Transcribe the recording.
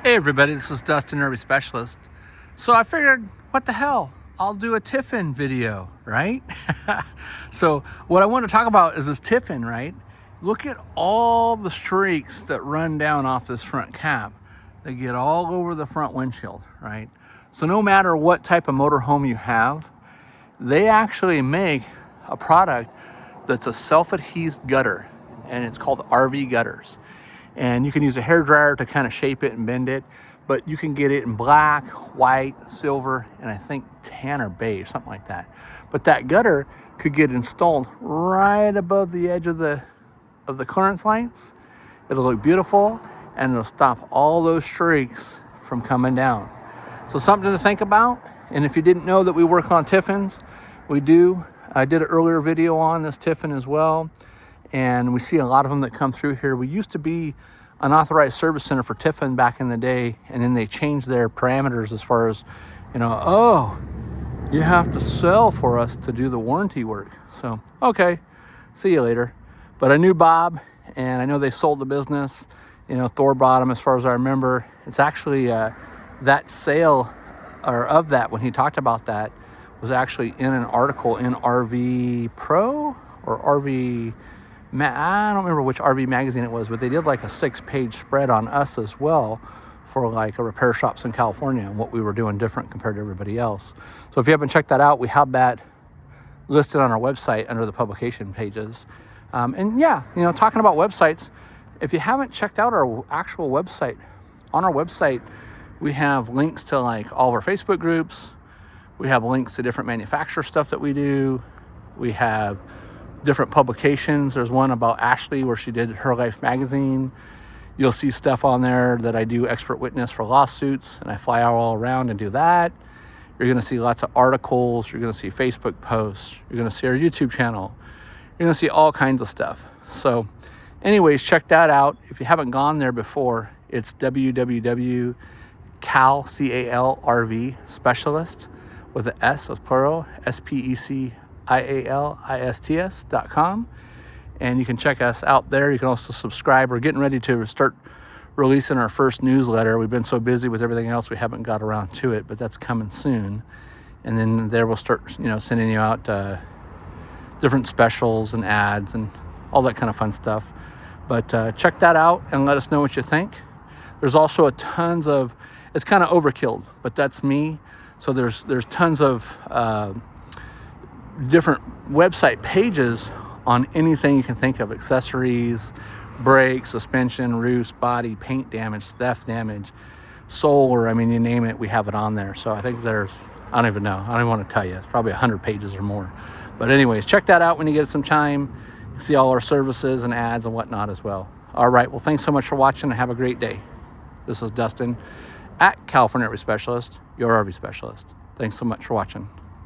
Hey everybody, this is Dustin, RV Specialist. So I figured, what the hell? I'll do a Tiffin video, right? So what I want to talk about is this Tiffin, right? Look at all the streaks that run down off this front cap. They get all over the front windshield, right? So no matter what type of motorhome you have, they actually make a product that's a self-adhesed gutter, and it's called RV gutters. And you can use a hairdryer to kind of shape it and bend it, but you can get it in black, white, silver, and I think tan or beige, something like that. But that gutter could get installed right above the edge of the clearance lights. It'll look beautiful, and it'll stop all those streaks from coming down. So something to think about. And if you didn't know that we work on Tiffins, we do. I did an earlier video on this Tiffin as well, and we see a lot of them that come through here. We used to be an authorized service center for Tiffin back in the day, and then they changed their parameters as far as, oh, you have to sell for us to do the warranty work. So, okay, see you later. But I knew Bob, and I know they sold the business. Thor bought them, as far as I remember. It's actually that sale, or of that, when he talked about that, was actually in an article in RV Pro or RV, I don't remember which RV magazine it was, but they did like a 6-page spread on us as well for like a repair shops in California and what we were doing different compared to everybody else. So if you haven't checked that out, we have that listed on our website under the publication pages. And yeah, talking about websites, if you haven't checked out our actual website, on our website, we have links to like all of our Facebook groups. We have links to different manufacturer stuff that we do. We have different publications. There's one about Ashley where she did her life magazine. You'll see stuff on there that I do expert witness for lawsuits, and I fly all around and do that. You're going to see lots of articles. You're going to see Facebook posts. You're going to see our YouTube channel. You're going to see all kinds of stuff. So anyways, check that out. If you haven't gone there before, it's www.calrv specialist with an S as plural, SPECIALISTS.com. And you can check us out there. You can also subscribe. We're getting ready to start releasing our first newsletter. We've been so busy with everything else, we haven't got around to it, but that's coming soon. And then there we'll start, sending you out different specials and ads and all that kind of fun stuff. But check that out and let us know what you think. There's also it's kind of overkill, but that's me. So there's tons of different website pages on anything you can think of: accessories, brakes, suspension, roofs, body, paint damage, theft damage, solar. I mean, you name it, we have it on there. So I think I don't even know. I don't even want to tell you. It's probably 100 pages or more. But anyways, check that out when you get some time. You can see all our services and ads and whatnot as well. All right. Well, thanks so much for watching, and have a great day. This is Dustin at California RV Specialist, your RV specialist. Thanks so much for watching.